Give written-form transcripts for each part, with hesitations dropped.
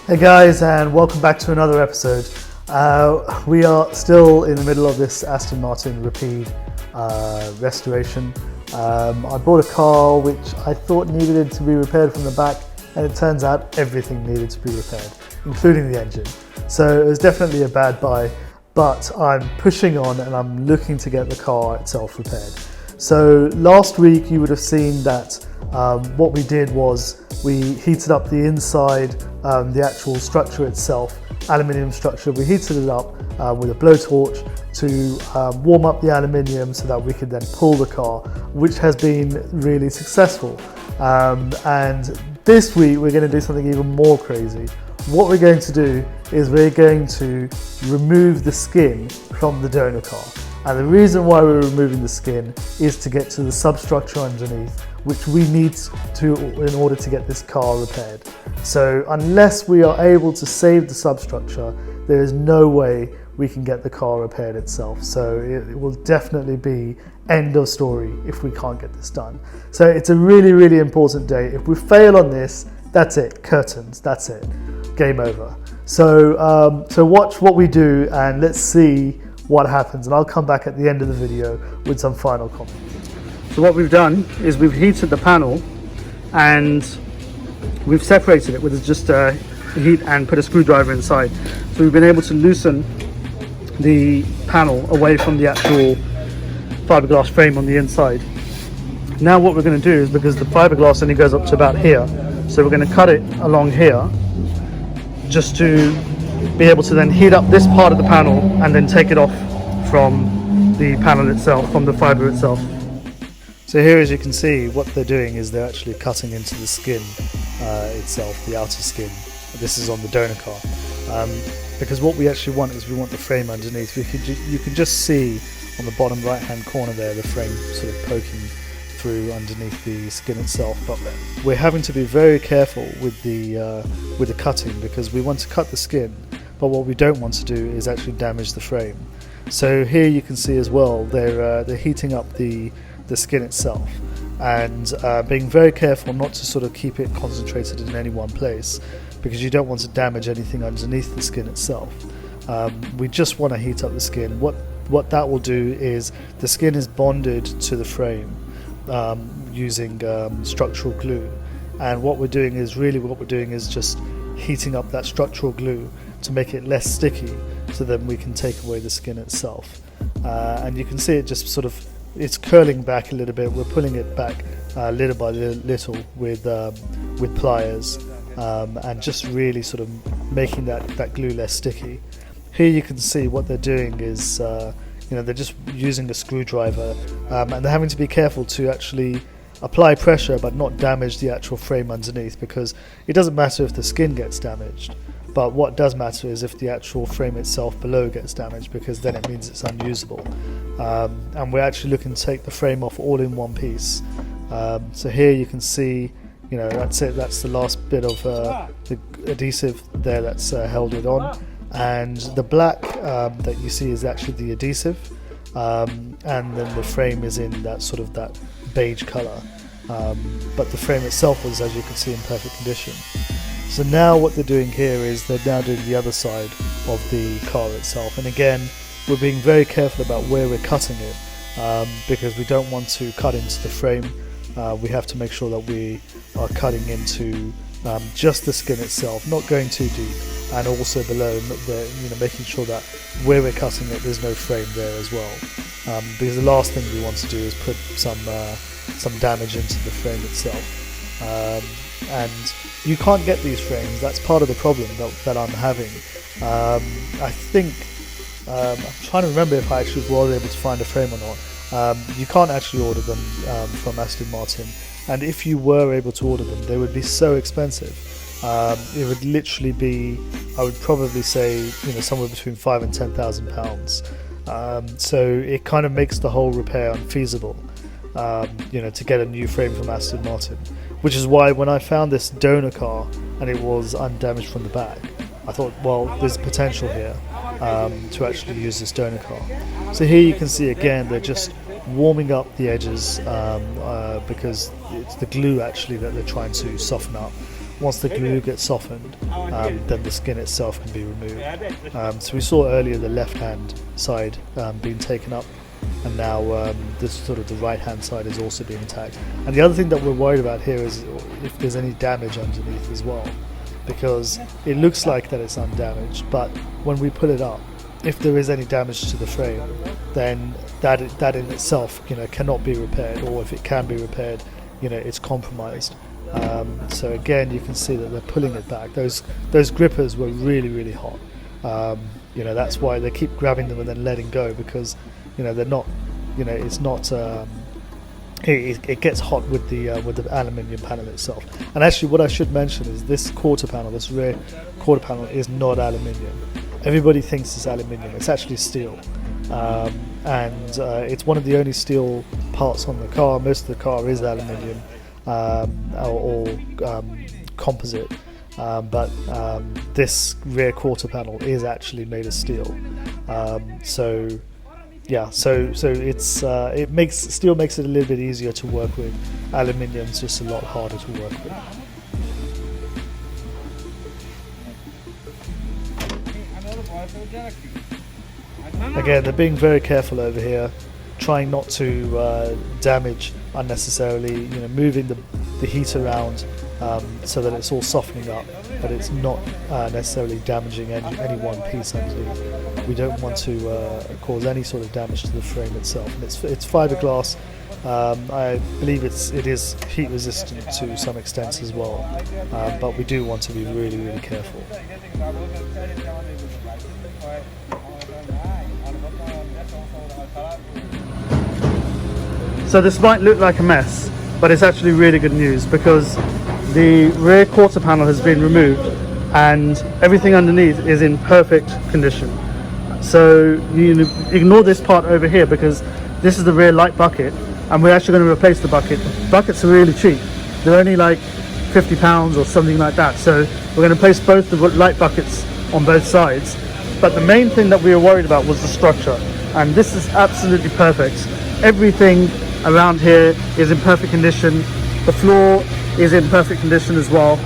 Hey guys, and welcome back to another episode. We are still in the middle of this Aston Martin Rapide restoration. I bought a car which I thought needed to be repaired from the back, and it turns out everything needed to be repaired, including the engine. So it was definitely a bad buy, but I'm pushing on and I'm looking to get the car itself repaired. So last week you would have seen that what we did was we heated up the inside, the actual structure itself, aluminium structure. We heated it up with a blowtorch to warm up the aluminium so that we could then pull the car, which has been really successful. And this week we're going to do something even more crazy. What we're going to do is we're going to remove the skin from the donor car. And the reason why we're removing the skin is to get to the substructure underneath, which we need to in order to get this car repaired. So unless we are able to save the substructure, there is no way we can get the car repaired itself. So it will definitely be end of story if we can't get this done. So it's a really, really important day. If we fail on this, that's it, curtains, that's it, game over. So, so watch what we do and let's see what happens, and I'll come back at the end of the video with some final comments. So what we've done is we've heated the panel and we've separated it with just heat and put a screwdriver inside. So we've been able to loosen the panel away from the actual fiberglass frame on the inside. Now what we're going to do is, because the fiberglass only goes up to about here, so we're going to cut it along here just to be able to then heat up this part of the panel and then take it off from the panel itself, from the fiber itself. So here, as you can see, what they're doing is they're actually cutting into the skin itself, the outer skin. This is on the donor car. Because what we actually want is we want the frame underneath. You can just see on the bottom right hand corner there the frame sort of poking through underneath the skin itself, but we're having to be very careful with the cutting, because we want to cut the skin, but what we don't want to do is actually damage the frame. So here you can see as well they're heating up the skin itself and being very careful not to sort of keep it concentrated in any one place, because you don't want to damage anything underneath the skin itself. We just want to heat up the skin. What that will do is the skin is bonded to the frame using structural glue, and what we're doing is just heating up that structural glue to make it less sticky, so then we can take away the skin itself. And you can see it just sort of, it's curling back a little bit. We're pulling it back little by little with pliers, and just really sort of making that glue less sticky. Here you can see what they're doing is they're just using a screwdriver, and they're having to be careful to actually apply pressure but not damage the actual frame underneath, because it doesn't matter if the skin gets damaged, but what does matter is if the actual frame itself below gets damaged, because then it means it's unusable. And we're actually looking to take the frame off all in one piece. So here you can see, that's it, that's the last bit of the adhesive there that's held it on. And the black that you see is actually the adhesive, and then the frame is in that sort of that beige colour, but the frame itself was, as you can see, in perfect condition. So now what they're doing here is they're now doing the other side of the car itself, and again we're being very careful about where we're cutting it, because we don't want to cut into the frame. We have to make sure that we are cutting into just the skin itself, not going too deep, and also below, making sure that where we're cutting it there's no frame there as well, because the last thing we want to do is put some damage into the frame itself. And you can't get these frames. That's part of the problem that I'm having. I think I'm trying to remember if I actually was able to find a frame or not. You can't actually order them from Aston Martin, and if you were able to order them, they would be so expensive. It would literally be, I would probably say, somewhere between £5,000 and £10,000. So it kind of makes the whole repair unfeasible, to get a new frame from Aston Martin. Which is why when I found this donor car and it was undamaged from the back, I thought, well, there's potential here to actually use this donor car. So here you can see again they're just warming up the edges because it's the glue actually that they're trying to soften up. once the glue gets softened, then the skin itself can be removed. So we saw earlier the left hand side being taken up, and now this sort of the right hand side is also being attacked. And the other thing that we're worried about here is if there's any damage underneath as well, because it looks like that it's undamaged, but when we pull it up, if there is any damage to the frame, then that in itself, cannot be repaired, or if it can be repaired, it's compromised. So again, you can see that they're pulling it back. Those grippers were really hot. That's why they keep grabbing them and then letting go, because they're not, it's not. It gets hot with the aluminium panel itself. And actually, what I should mention is this quarter panel, this rear quarter panel, is not aluminium. Everybody thinks it's aluminium. It's actually steel, and it's one of the only steel parts on the car. Most of the car is aluminium or composite, but this rear quarter panel is actually made of steel. So steel makes it a little bit easier to work with. Aluminium's just a lot harder to work with. Again, they're being very careful over here, trying not to damage unnecessarily, moving the heat around so that it's all softening up, but it's not necessarily damaging any one piece underneath. We don't want to cause any sort of damage to the frame itself. And it's fiberglass. I believe it is heat resistant to some extent as well, but we do want to be really careful. So this might look like a mess, but it's actually really good news, because the rear quarter panel has been removed and everything underneath is in perfect condition. So you ignore this part over here, because this is the rear light bucket, and we're actually going to replace the bucket. The buckets are really cheap. They're only like £50 or something like that. So we're going to place both the light buckets on both sides. But the main thing that we were worried about was the structure, and this is absolutely perfect. Everything around here is in perfect condition. The floor is in perfect condition as well.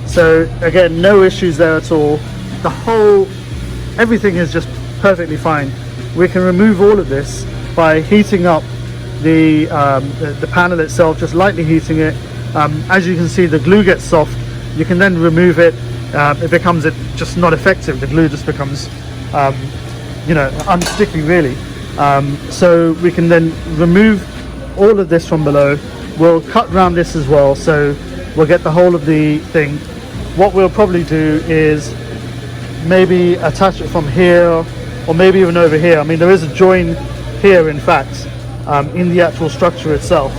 So again, no issues there at all. Everything is just perfectly fine. We can remove all of this by heating up the panel itself, just lightly heating it. As you can see, the glue gets soft. You can then remove it. It becomes just not effective. The glue just becomes unsticky really. So we can then remove all of this from below. We'll cut around this as well, so we'll get the whole of the thing. What we'll probably do is maybe attach it from here, or maybe even over here. I mean, there is a join here, in fact, in the actual structure itself.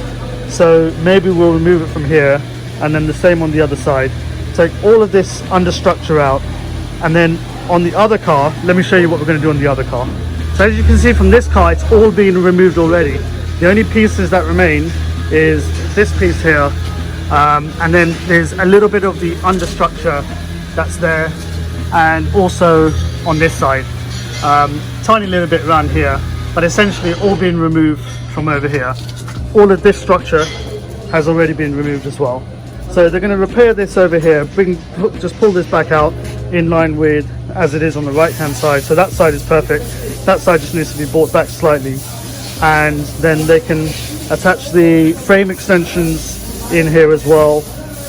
So maybe we'll remove it from here, and then the same on the other side. Take all of this understructure out, and then on the other car, let me show you what we're going to do on the other car. So as you can see from this car, it's all been removed already. The only pieces that remain is this piece here, and then there's a little bit of the understructure that's there, and also on this side, tiny little bit around here, but essentially all been removed from over here. All of this structure has already been removed as well. So they're going to repair this over here, just pull this back out in line with as it is on the right hand side. So that side is perfect. That side just needs to be brought back slightly, and then they can attach the frame extensions in here as well.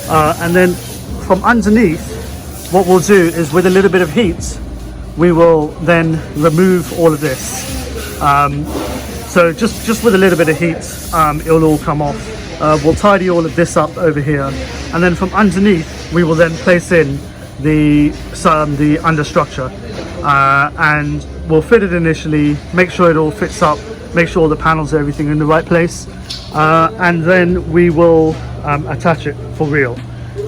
And then from underneath, what we'll do is, with a little bit of heat, we will then remove all of this. So just with a little bit of heat, it'll all come off. We'll tidy all of this up over here, and then from underneath we will then place in the understructure, and we'll fit it initially, make sure it all fits up, make sure all the panels, everything in the right place, and then we will attach it for real.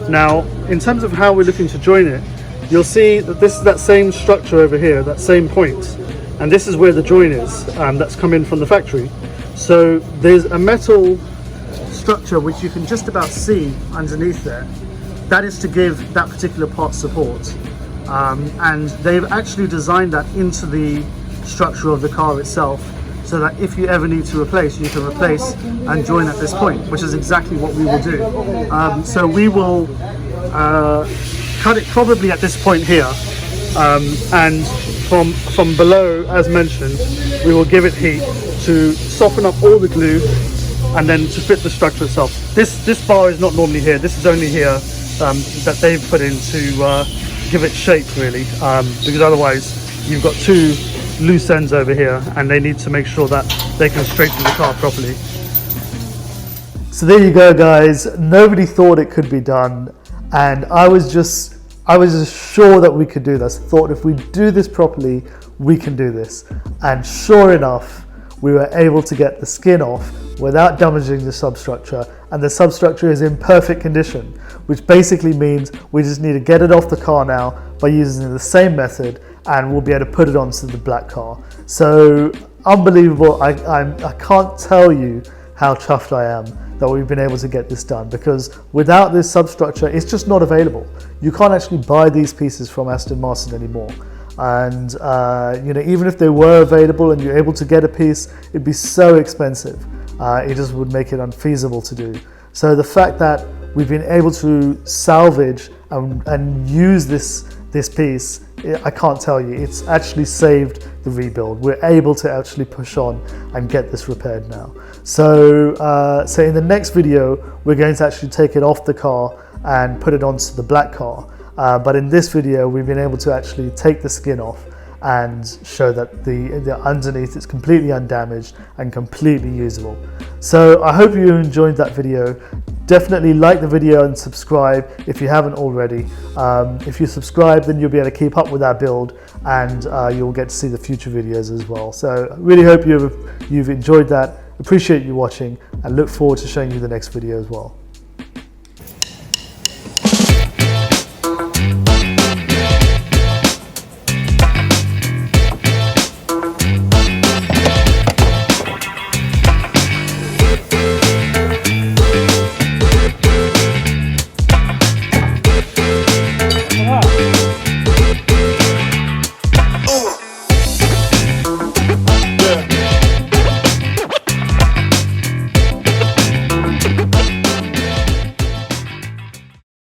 Now, in terms of how we're looking to join it, you'll see that this is that same structure over here, that same point, and this is where the join is, that's come in from the factory. So there's a metal structure which you can just about see underneath there. That is to give that particular part support, and they've actually designed that into the structure of the car itself, so that if you ever need to replace, you can replace and join at this point, which is exactly what we will do. So we will cut it probably at this point here, and from below, as mentioned, we will give it heat to soften up all the glue and then to fit the structure itself. This bar is not normally here. This is only here that they've put in to give it shape, really, because otherwise you've got two loose ends over here and they need to make sure that they can straighten the car properly. So there you go, guys. Nobody thought it could be done, and I was just sure that we could do this. Thought if we do this properly, we can do this. And sure enough, we were able to get the skin off without damaging the substructure, and the substructure is in perfect condition, which basically means we just need to get it off the car now by using the same method, and we'll be able to put it onto the black car. So unbelievable. I can't tell you how chuffed I am that we've been able to get this done, because without this substructure, it's just not available. You can't actually buy these pieces from Aston Martin anymore. And you know, even if they were available and you're able to get a piece, it'd be so expensive. It just would make it unfeasible to do. So the fact that we've been able to salvage and use this piece, I can't tell you, it's actually saved the rebuild. We're able to actually push on and get this repaired now. So, so in the next video, we're going to actually take it off the car and put it onto the black car. But in this video, we've been able to actually take the skin off and show that the underneath is completely undamaged and completely usable. So I hope you enjoyed that video. Definitely like the video and subscribe if you haven't already. If you subscribe, then you'll be able to keep up with our build, and you'll get to see the future videos as well. So I really hope you've enjoyed that. Appreciate you watching and look forward to showing you the next video as well.